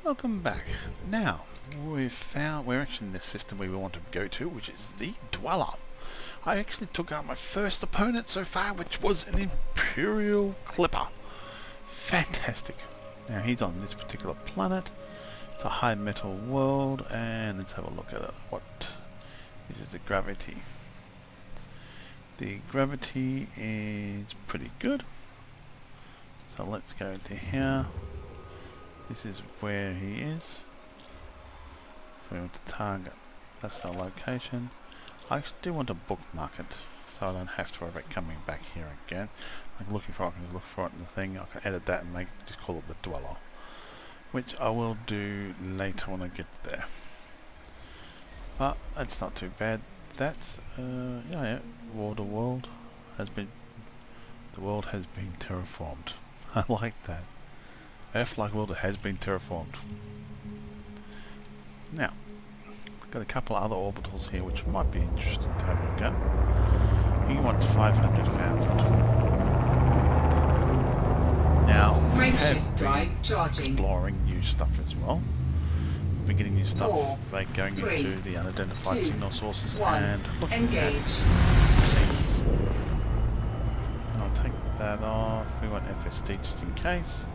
Welcome back. Now, we're actually in the system we want to go to, which is the Dweller. I actually took out my first opponent so far, which was an Imperial Clipper. Fantastic. Now, he's on this particular planet. It's a high metal world, and let's have a look at it. This is the gravity. The gravity is pretty good. So let's go to here. This is where he is. So we want to target. That's our location. I actually do want to bookmark it, so I don't have to worry about coming back here again. Like looking for it, I can just look for it in the thing. I can edit that and just call it the Dweller, which I will do later when I get there. But that's not too bad. That's yeah. The world has been terraformed. I like that. Earth-like world has been terraformed. Now, got a couple of other orbitals here which might be interesting to have a look at. He wants 500,000. Now, we have been exploring new stuff as well. We've been getting new stuff by going into the unidentified signal sources and looking at things. I'll take that off. We want FSD just in case.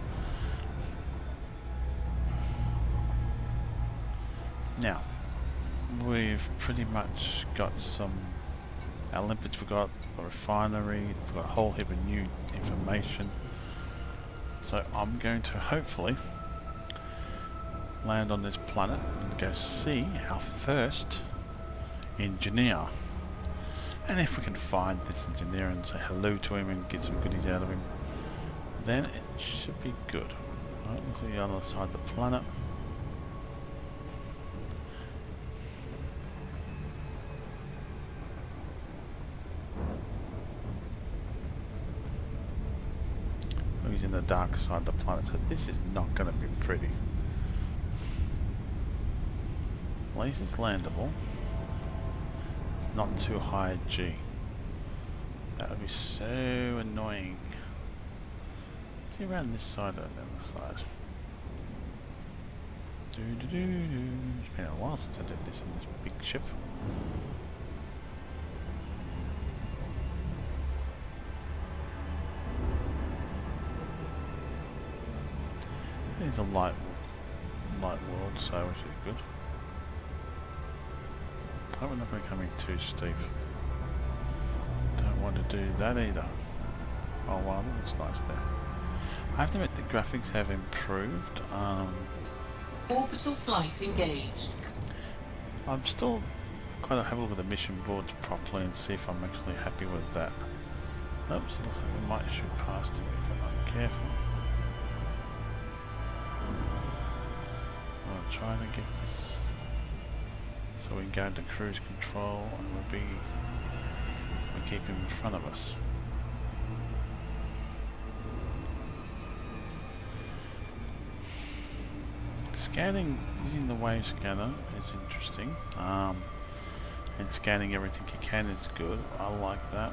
Now, we've pretty much got our lipids, we've got a refinery, we've got a whole heap of new information. So I'm going to hopefully land on this planet and go see our first engineer. And if we can find this engineer and say hello to him and get some goodies out of him, then it should be good. Right, let's see the other side of the planet. He's in the dark side of the planet, so this is not going to be pretty. At least it's landable. It's not too high G. That would be so annoying. Let's see around this side or the other side. It's been a while since I did this in this big ship. It's a light world, so which is good. Hope we're not going to come in too steep. Don't want to do that either. Oh wow, that looks nice there. I have to admit the graphics have improved. Orbital flight engaged. I'm still going to have a look at the mission boards properly and see if I'm actually happy with that. Oops, looks like we might shoot past him if I'm not careful. Trying to get this so we can go into cruise control and we keep him in front of us. Scanning using the wave scanner is interesting, and scanning everything you can is good. I like that.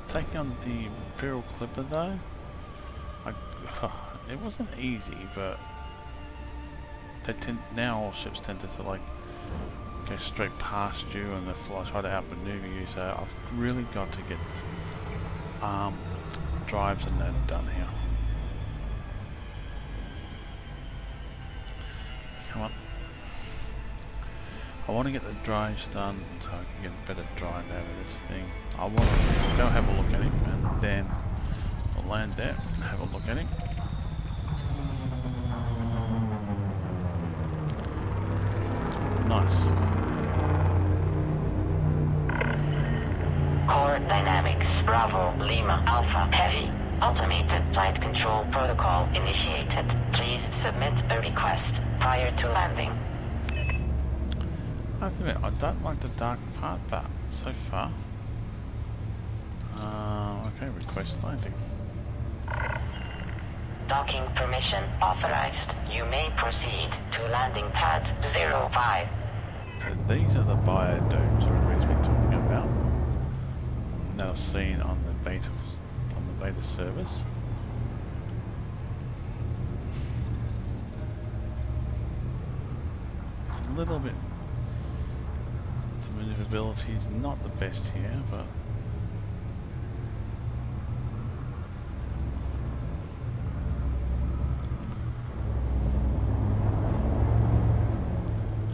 Taking on the Imperial Clipper though, it wasn't easy, but now all ships tend to sort of like go straight past you and they try to outmaneuver you, so I've really got to get drives and that done here. Come on. I want to get the drives done so I can get a better drive out of this thing. I want to go have a look at him and then I'll land there and have a look at him. Nice. Core Dynamics Bravo Lima Alpha Heavy Automated Flight Control Protocol initiated. Please submit a request prior to landing. I have to admit, I don't like the dark part, but so far. Okay, request landing. Docking permission authorized. You may proceed to landing pad 05. So these are the biodomes everybody's been talking about. Now seen on the beta service. a little bit, the maneuverability is not the best here, but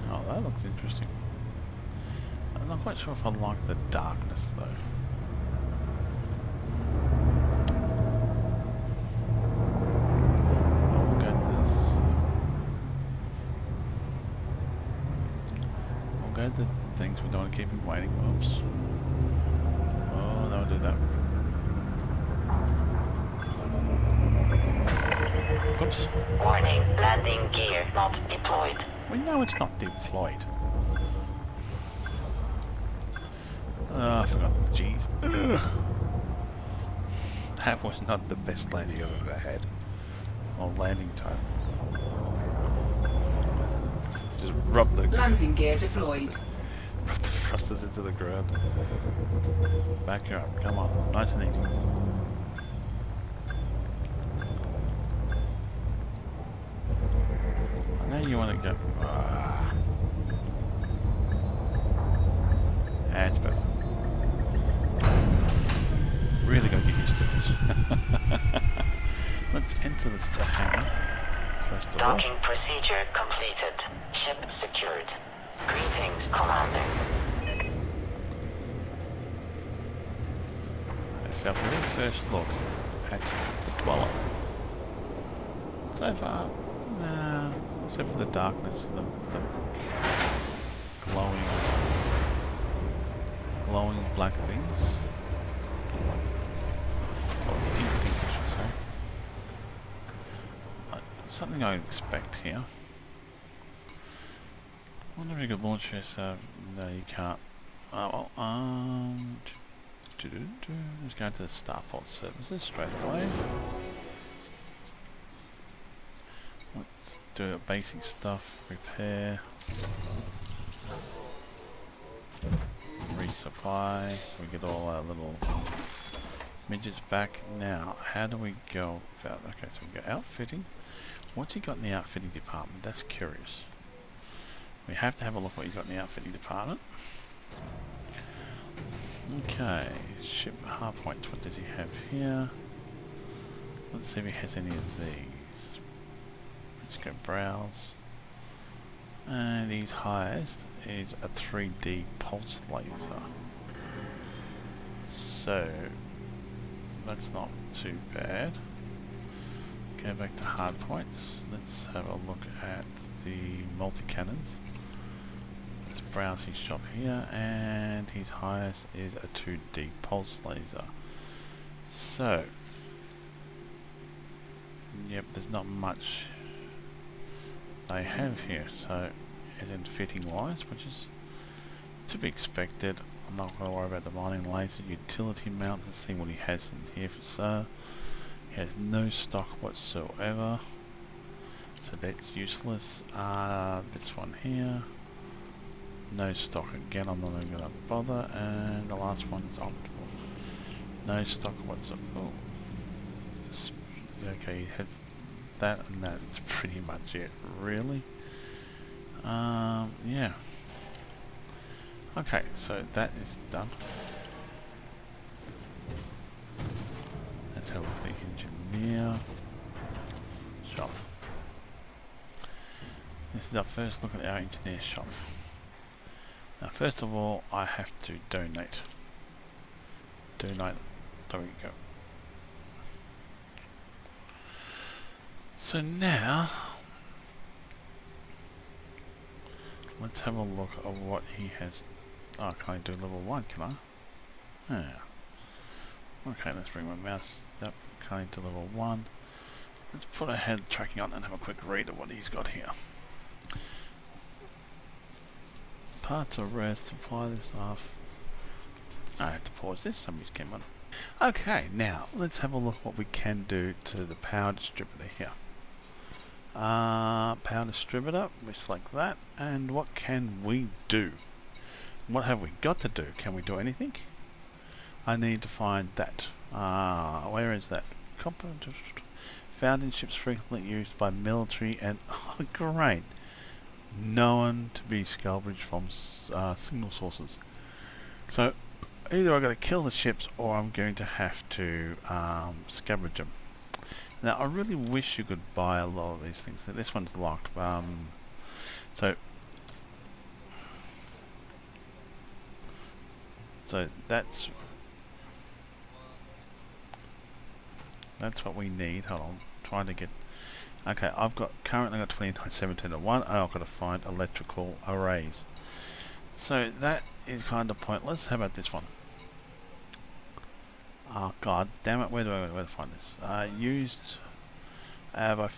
oh, that looks interesting. I'm not quite sure if I like the darkness though. The things we don't want to keep him waiting. Oops. Oh, don't do that. Oops. Warning, landing gear not deployed. We know it's not deployed. Oh, I forgot the G's. Ugh. That was not the best landing I've ever had. Or landing time. Just rub the Landing gear deployed. Rub the thrusters into the ground. Back her up. Come on. Nice and easy. I know you want to go. Ah. That's better. Really got to get used to this. Let's enter the hangar. First of all. Docking procedure completed. Ship secured. Greetings, Commander. That's our very first look at the dweller. So far, except for the darkness, the glowing black things. Or pink things, I should say. Something I expect here. I wonder if you could launch this. No, you can't. Oh, well, let's go to the Starport services straight away. Let's do basic stuff. Repair. Resupply. So we get all our little midgets back. Now, how do we go about... Okay, so we go outfitting. What's he got in the outfitting department? That's curious. We have to have a look what you got in the outfitting department. Okay, ship hard points. What does he have here? Let's see if he has any of these. Let's go browse. And his highest is a 3D pulse laser. So that's not too bad. Go back to hard points. Let's have a look at the multi-cannons. Let's browse his shop here, and his highest is a 2D pulse laser. So, yep, there's not much they have here. So, as in fitting wise, which is to be expected. I'm not going to worry about the mining laser. Utility mount, let's see what he has in here for sale. He has no stock whatsoever, so that's useless. This one here, no stock again, I'm not even going to bother. And the last one is optimal, no stock whatsoever. Oh. Okay, he has that and that, it's pretty much it, really. Yeah. Okay, so that is done. Let's have a look at the engineer shop. This is our first look at our engineer shop. Now, first of all, I have to donate. Donate. There we go. So now, let's have a look at what he has. Oh, can I do level 1? Can I? Yeah. Okay, let's bring my mouse up. Can I do level 1? Let's put a head tracking on and have a quick read of what he's got here. Parts or rest, supply this off. I have to pause this, somebody's came on. Okay, now let's have a look what we can do to the power distributor here. Power distributor, we select that, and what can we do? What have we got to do? Can we do anything? I need to find that. Where is that? Found in ships frequently used by military and... Oh, great! known to be salvaged from signal sources. So either I've got to kill the ships or I'm going to have to scavenge them. Now I really wish you could buy a lot of these things. This one's locked. So that's what we need. Hold on, trying to get. Okay, currently got 291701, and I've got to find electrical arrays. So that is kind of pointless. How about this one? Oh god damn it! Where to find this? Used by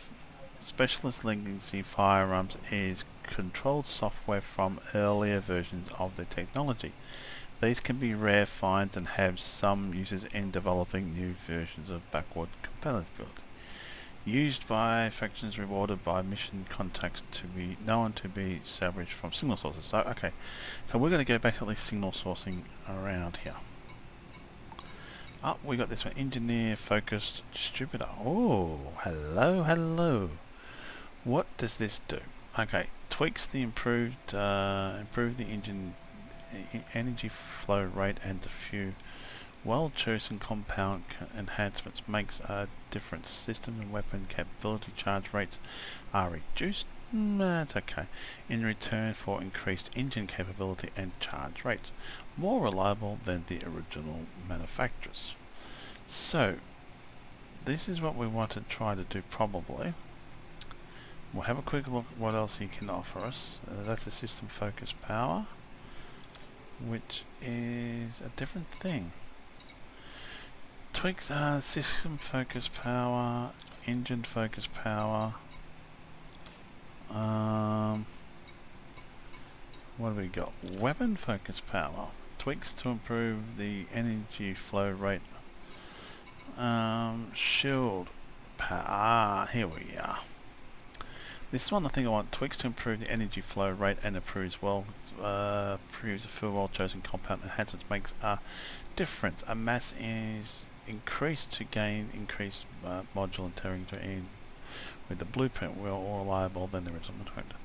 specialist legacy firearms is controlled software from earlier versions of the technology. These can be rare finds and have some uses in developing new versions of backward compatibility. Used by factions rewarded by mission contacts to be known to be salvaged from signal sources. So okay, so we're going to go basically signal sourcing around here. Oh, we got this one, engineer focused distributor. Oh, hello. What does this do? Okay, tweaks the improve the engine energy flow rate and a few well-chosen compound enhancements. Makes a difference. System and weapon capability charge rates are reduced. That's okay. In return for increased engine capability and charge rates. More reliable than the original manufacturers. So, this is what we want to try to do probably. We'll have a quick look at what else he can offer us. That's a system focus power, which is a different thing. Tweaks system focus power, engine focus power. What have we got? Weapon focus power. Tweaks to improve the energy flow rate. Shield power. Here we are. This one I think I want. Tweaks to improve the energy flow rate and improves a few well-chosen compound enhancements. Makes a difference. A mass is increased to gain increased module integrity with the blueprint more reliable than the original manufacturer.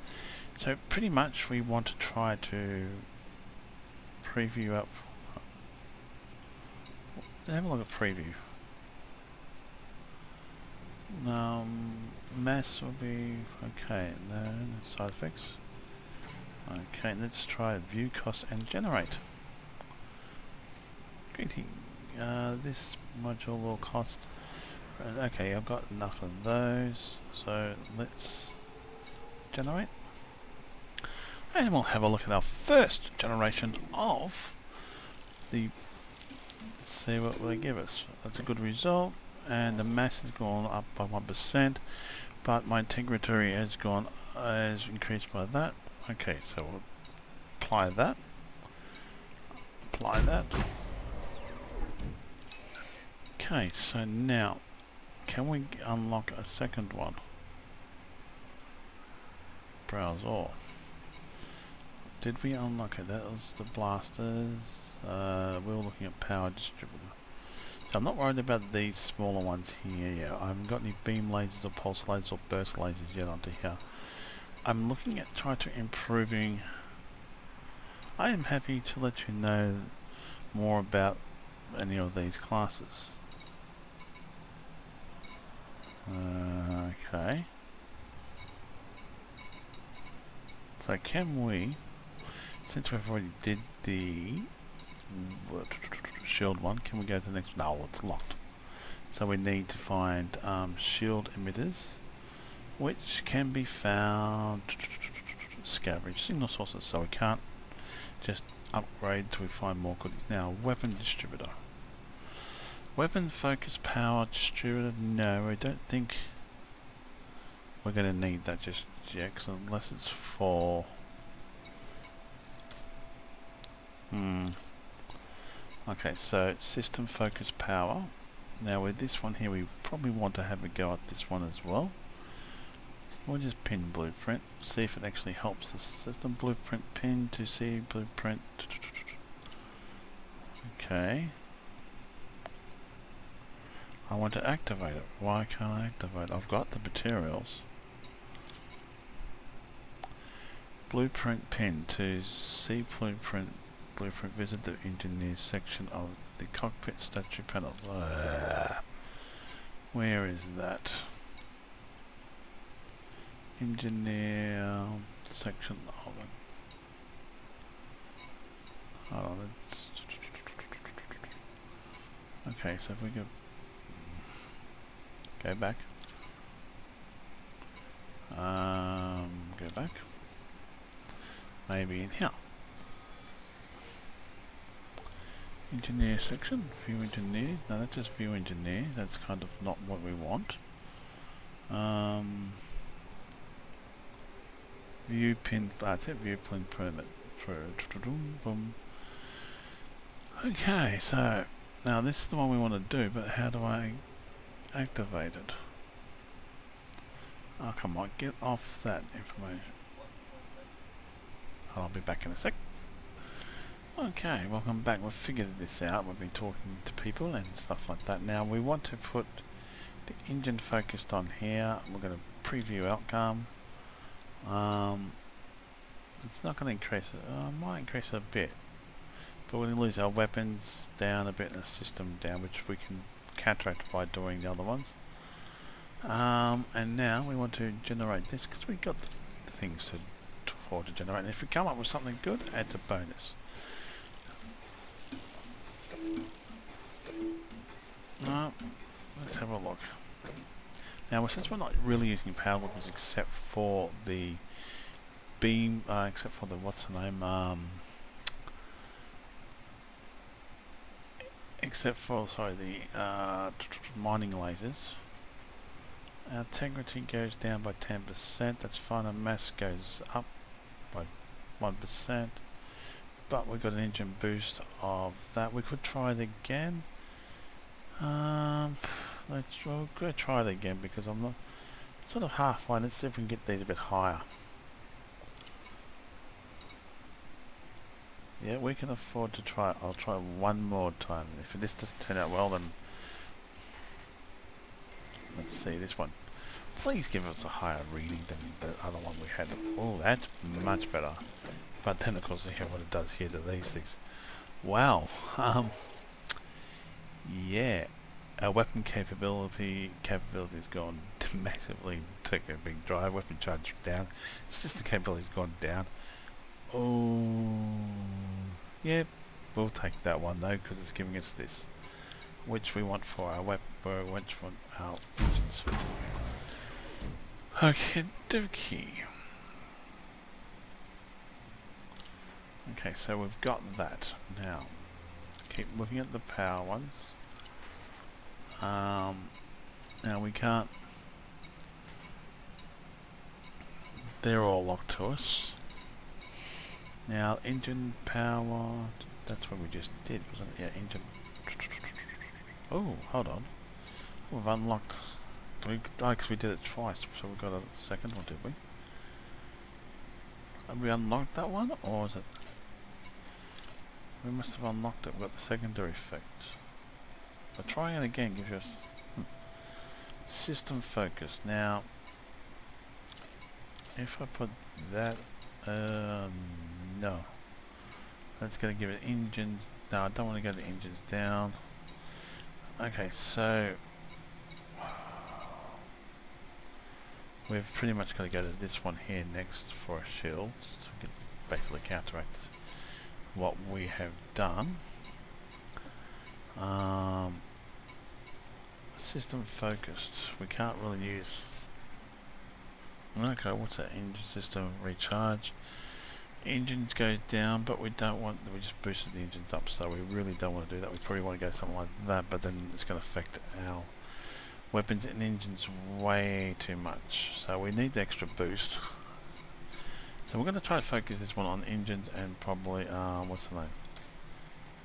So pretty much we want to try to preview up. Have a look at preview. Mass will be okay. No side effects. Okay, let's try view cost and generate. Greeting. This module will cost. Okay, I've got enough of those, so let's generate. And we'll have a look at our first generation of the. Let's see what they give us. That's a good result, and the mass has gone up by 1%, but my integrity has increased by that. Okay, so we'll apply that. Okay, so now can we unlock a second one? Browse all. Did we unlock it? That was the blasters. We were looking at power distributor. So I'm not worried about these smaller ones here yet. I haven't got any beam lasers or pulse lasers or burst lasers yet onto here. I'm looking at trying to improving. I am happy to let you know more about any of these classes. Okay. So can we, since we've already did the shield one, can we go to the next one? No, it's locked. So we need to find shield emitters, which can be found scavenge signal sources. So we can't just upgrade till we find more goodies. Now, weapon distributor. Weapon focus power distributor. No, I don't think we're going to need that just yet, unless it's for. Okay, so system focus power. Now with this one here, we probably want to have a go at this one as well. We'll just pin blueprint, see if it actually helps the system. Blueprint pin to see blueprint. Okay. I want to activate it. Why can't I activate it? I've got the materials. blueprint pin. To see blueprint, visit the engineer section of the cockpit statue panel. Where is that? Engineer section of it. Hold on, it's okay, so if we go back, go back, maybe in here. Engineer section, view engineer. No, that's just view engineer. That's kind of not what we want. View pin, that's it, view pin permit. Okay, so now this is the one we want to do, but how do I activate it? Oh, come on, get off that information. I'll be back in a sec. Okay, welcome back. We've figured this out. We've been talking to people and stuff like that. Now we want to put the engine focused on here. We're going to preview outcome. It's not going to increase it. Might increase it a bit, but we're going to lose our weapons down a bit and the system down, which we can counteract by doing the other ones. And now we want to generate this because we got the things to generate. And if we come up with something good, adds a bonus. Let's have a look. Now, since we're not really using power weapons except for the beam, except for the what's the name, except for the mining lasers, our integrity goes down by 10%. That's fine. Our mass goes up by 1%. But we've got an engine boost of that. We could try it again. We'll go try it again because I'm not sort of halfway. Let's see if we can get these a bit higher. Yeah, we can afford to try. I'll try one more time. If this doesn't turn out well, then let's see this one. Please give us a higher reading than the other one we had. Oh, that's much better. But then, of course, hear what it does here to these things. Wow. Yeah. Our weapon capability has gone massively. Took a big drive. Weapon charge down. System capability has gone down. Oh. Yeah. We'll take that one though because it's giving us this, which we want for our weapon. Which for our engines. Okay, dokie. Okay, so we've got that. Now, keep looking at the power ones. Now we can't. They're all locked to us. Now, engine power. That's what we just did, wasn't it? Yeah, engine. Oh, hold on. We've unlocked. Because we did it twice, so we got a second one, did we? Have we unlocked that one, or is it? We must have unlocked it. We've got the secondary effect. But trying it again gives us system focus. Now, if I put that, no, that's going to give it engines. No, I don't want to go the engines down. Okay, so we've pretty much got to go to this one here next for a shield to basically counteract what we have done. System focused. We can't really use. Okay, what's that? Engine system recharge. Engines goes down, but we don't want. We just boosted the engines up, so we really don't want to do that. We probably want to go something like that, but then it's going to affect our weapons and engines way too much. So we need the extra boost. So we're going to try to focus this one on engines and probably what's the name?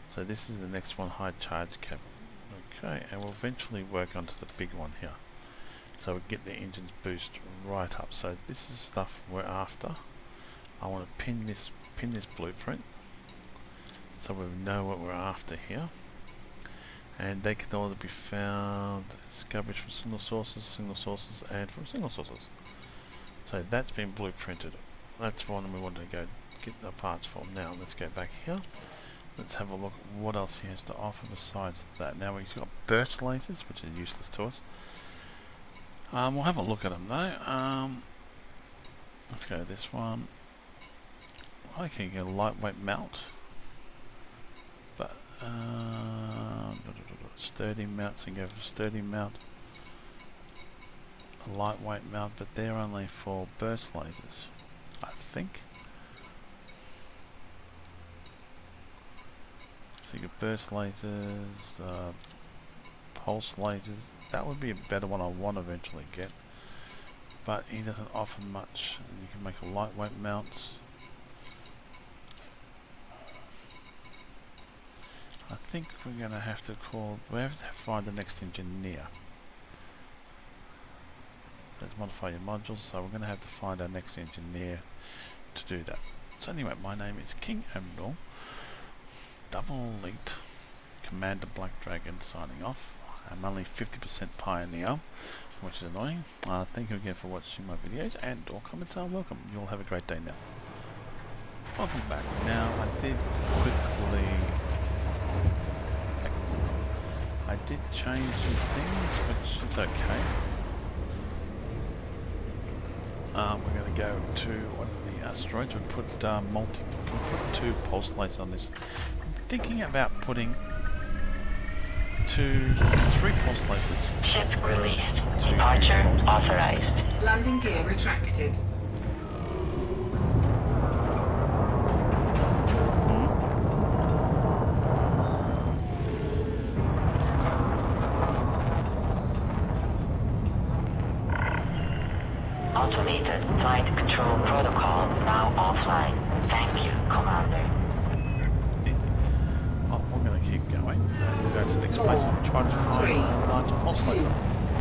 So this is the next one, high charge cap. Okay, and we'll eventually work onto the big one here. So we get the engines boost right up. So this is stuff we're after. I want to pin this blueprint so we know what we're after here. And they can all be found scavenged from single sources, and from single sources. So that's been blueprinted. that's one we want to go get the parts for. Now let's go back here. Let's have a look at what else he has to offer besides that. Now he's got burst lasers, which are useless to us. We'll have a look at them though. Let's go to this one. Okay, get a lightweight mount, but sturdy mount. So you go for sturdy mount, a lightweight mount, but they're only for burst lasers, I think. So you get burst lasers, pulse lasers. That would be a better one I want to eventually get, but he doesn't offer much. And you can make a lightweight mounts. I think we're going to have to find the next engineer. Let's modify your modules, so we're going to have to find our next engineer to do that. So anyway, my name is King Admiral Double Elite Commander Black Dragon signing off. I'm only 50% Pioneer, which is annoying. Thank you again for watching my videos and or comments are welcome. You'll have a great day now. Welcome back. Now I did change some things, which is okay. We're going to go to one of the asteroids. We'll put 2 pulse lasers on this. I'm thinking about putting 3 pulse lasers. Ship released. Departure authorized. Landing gear retracted. Automated flight control protocol now offline. Thank you, Commander. We're going to keep going. We'll go to the next place and try to find a larger pulse laser.